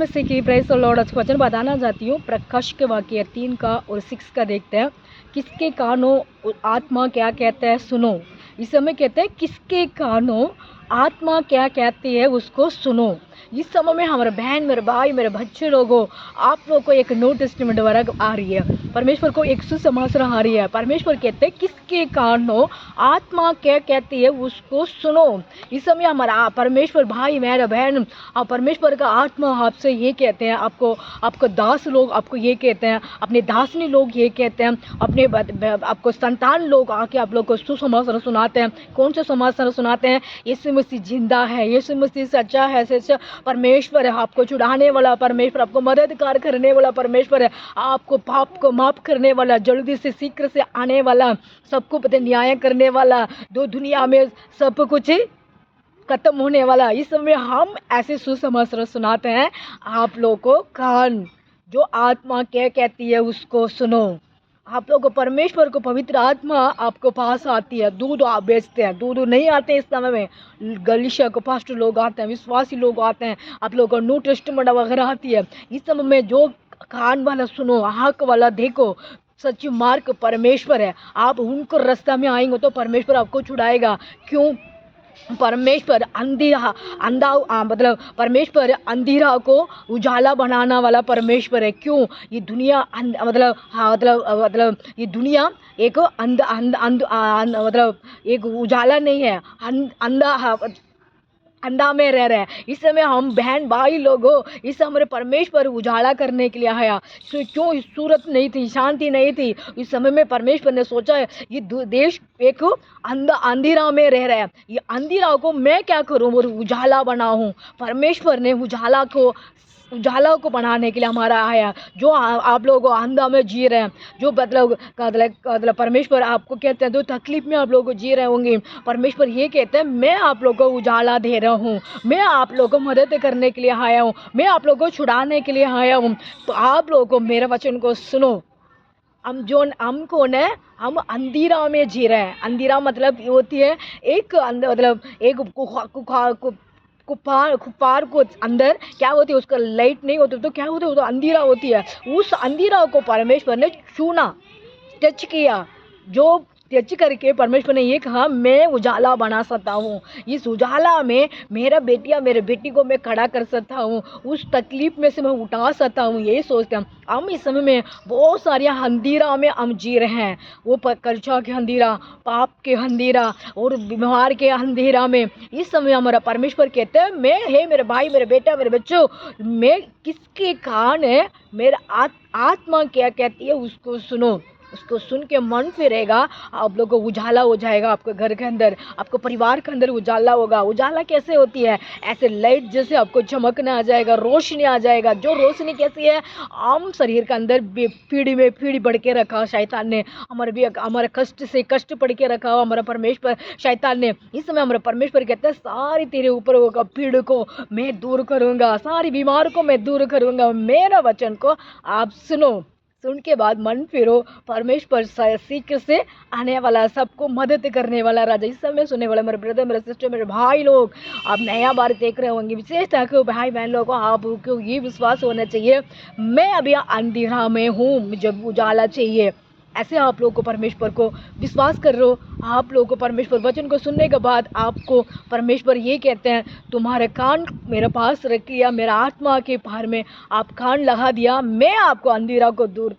नमस्ते की praise the Lord. आज वचन बताना चाहती हूँ प्रकाश के वाक्य 3 का और 6 का देखते हैं। किसके कानों आत्मा क्या कहता है सुनो। इस समय कहते हैं किसके कानों आत्मा क्या कहती है उसको सुनो। इस समय में हमारे बहन मेरे भाई मेरे बच्चे लोगों आप लोग को एक न्यू टेस्टामेंट वर्ग आ रही है। परमेश्वर को एक सुसमाचार आ रही है। परमेश्वर कहते हैं किसके कानों आत्मा क्या कहती है उसको सुनो। इस समय हमारा परमेश्वर भाई मेरा बहन परमेश्वर का आत्मा आपसे ये कहते हैं, आपको दास लोग आपको ये कहते हैं, अपने दासनी लोग ये कहते हैं, अपने आपको संतान लोग आके आप लोग को सुसमाचार सुनाते हैं। कौन से समाचार सुनाते हैं? यीशु मसीह जिंदा है, यीशु मसीह सच्चा है, सच्चा परमेश्वर है, आपको छुड़ाने वाला परमेश्वर, आपको मददगार करने वाला परमेश्वर है, आपको पाप को माफ करने वाला, जल्दी से शीघ्र से आने वाला, सबको पता न्याय करने वाला, दो दुनिया में सब कुछ खत्म होने वाला। इस समय हम ऐसे सुसमाचार सुनाते हैं। आप लोगों को कान जो आत्मा क्या कहती है उसको सुनो। आप लोग को परमेश्वर को पवित्र आत्मा आपको पास आती है। दूध आप बेचते हैं, दूध नहीं आते इस समय में, गलीशिया को पास्टर लोग आते हैं, विश्वासी लोग आते हैं, आप लोग को न्यू टेस्टामेंट वगैरह आती है। इस समय में जो कान वाला सुनो, आँख वाला देखो, सच्ची मार्ग परमेश्वर है। आप उनको रास्ता में आएंगे तो परमेश्वर आपको छुड़ाएगा। क्यों? परमेश्वर मतलब परमेश्वर अंधेरा को उजाला बनाना वाला परमेश्वर है। क्यों? ये दुनिया मतलब ये दुनिया एक मतलब एक उजाला नहीं है, अंधा में रह रहे हैं। इस समय हम बहन भाई लोग हो, इस समय परमेश्वर उजाला करने के लिए आया। क्यों? सूरत नहीं थी, शांति नहीं थी। इस समय में परमेश्वर ने सोचा है ये देश एक अंधेरा में रह रहा है, ये अंधेरा को मैं क्या करूं और उजाला बनाऊं। परमेश्वर ने उजाला को बनाने के लिए हमारा आया। जो आप लोग अंधा में जी रहे हैं, जो मतलब परमेश्वर आपको कहते हैं, जो तकलीफ में आप लोग को जी रहे होंगे, परमेश्वर ये कहते हैं मैं आप लोगों को उजाला दे रहा हूँ, मैं आप लोगों को मदद करने के लिए आया हूँ, मैं आप लोगों को छुड़ाने के लिए आया हूँ। तो आप लोगों को मेरे वचन को सुनो। हम कौन है? हम अंधेरा में जी रहे हैं। अंधेरा मतलब ये होती है एक मतलब एक कुफार को अंदर क्या होती है, उसका लाइट नहीं होती तो क्या होती है, तो अंधेरा होती है। उस अंधेरा को परमेश्वर ने छूना, टच किया। जो टच करके परमेश्वर ने ये कहा मैं उजाला बना सकता हूँ। इस उजाला में मेरा बेटिया मेरे बेटी को मैं खड़ा कर सकता हूँ, उस तकलीफ में से मैं उठा सकता हूँ। यही सोचते हैं हम। इस समय में बहुत सारे अंधेरा में हम जी रहे हैं। वो कर्जा के अंधेरा, पाप के अंधेरा और बीमार के अंधेरा में। इस समय हमारा परमेश्वर कहते हैं मैं हे मेरे भाई मेरे बेटा मेरे बच्चों, मैं किसके कान है मेरा आत्मा क्या कहती है उसको सुनो। उसको सुन के मन फिरेगा, आप लोगों को उजाला हो जाएगा। आपके घर के अंदर, आपको परिवार के अंदर उजाला होगा। उजाला कैसे होती है? ऐसे लाइट जैसे आपको चमकना आ जाएगा, रोशनी आ जाएगा। जो रोशनी कैसी है? हम शरीर के अंदर पीढ़ी बढ़ के रखा शैतान ने, हमारे कष्ट से कष्ट पढ़ के रखा हमारा परमेश्वर शैतान ने। इस समय हमारा परमेश्वर कहता है सारी तेरे ऊपर होगा, पीड़ को मैं दूर करूंगा, सारी बीमार को मैं दूर करूंगा। मेरा वचन को आप सुनो, सुन के बाद मन फिरो। परमेश्वर शीघ्र से आने वाला, सबको मदद करने वाला राजा। इस समय सुनने वाले मेरे ब्रदर मेरे सिस्टर मेरे भाई लोग, आप नया बार देख रहे होंगे, विशेषतः कि भाई बहन लोगों को आपको ये विश्वास होना चाहिए मैं अभी अंधेरा में हूँ, मुझे उजाला चाहिए। ऐसे आप लोगों को परमेश्वर को विश्वास कर रहे हो। आप लोगों को परमेश्वर वचन को सुनने के बाद आपको परमेश्वर ये कहते हैं तुम्हारे कान मेरे पास रख लिया, मेरा आत्मा के पार में आप कान लगा दिया, मैं आपको अंधेरा को दूर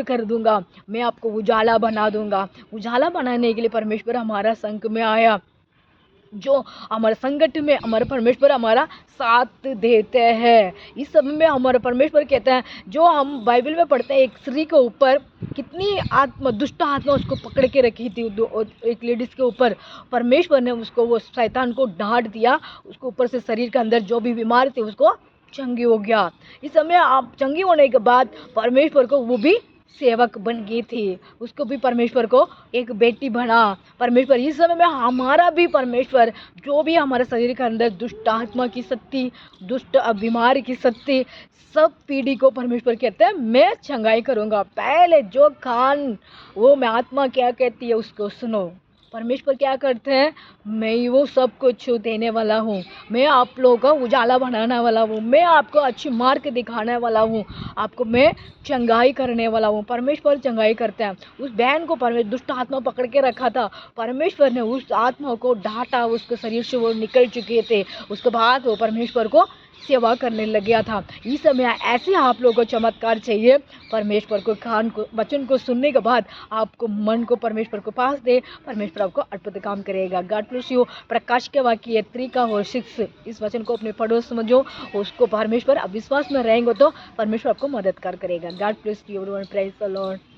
कर दूंगा, मैं आपको उजाला बना दूंगा। उजाला बनाने के लिए परमेश्वर हमारा संग में आया। जो हमारे संकट में हमारे परमेश्वर हमारा साथ देते हैं। इस समय में हमारे परमेश्वर कहते हैं, जो हम बाइबल में पढ़ते हैं एक स्त्री के ऊपर कितनी दुष्ट आत्मा उसको पकड़ के रखी थी, एक लेडीज के ऊपर। परमेश्वर ने उसको, वो शैतान को डांट दिया, उसको ऊपर से शरीर के अंदर जो भी बीमार थे उसको चंगी हो गया। इस समय आप चंगी होने के बाद परमेश्वर को वो भी सेवक बन गई थी, उसको भी परमेश्वर को एक बेटी बना। परमेश्वर इस समय में हमारा भी परमेश्वर, जो भी हमारे शरीर के अंदर दुष्ट आत्मा की शक्ति, दुष्ट बीमार की शक्ति, सब पीढ़ी को परमेश्वर कहते हैं मैं चंगाई करूंगा। पहले जो कान वो मैं आत्मा क्या कहती है उसको सुनो। परमेश्वर क्या करते हैं, मैं ही वो सब कुछ देने वाला हूँ, मैं आप लोगों का उजाला बनाने वाला हूँ, मैं आपको अच्छी मार्ग दिखाने वाला हूँ, आपको मैं चंगाई करने वाला हूँ। परमेश्वर चंगाई करते हैं। उस बहन को परमेश्वर दुष्ट आत्मा पकड़ के रखा था, परमेश्वर ने उस आत्मा को डांटा, उसके शरीर से वो निकल चुके थे। उसके बाद वो परमेश्वर को सेवा करने लग गया था। इस समय ऐसे आप लोगों को चमत्कार चाहिए। परमेश्वर को कान को वचन को सुनने के बाद आपको मन को परमेश्वर को पास दे, परमेश्वर आपको अद्भुत काम करेगा। God bless you. प्रकाश के वाक्य 3 का और 6 इस वचन को अपने पढ़ो, समझो, उसको परमेश्वर अब विश्वास में रहेंगे तो परमेश्वर आपको मददगार करेगा। God bless you everyone. Praise the Lord.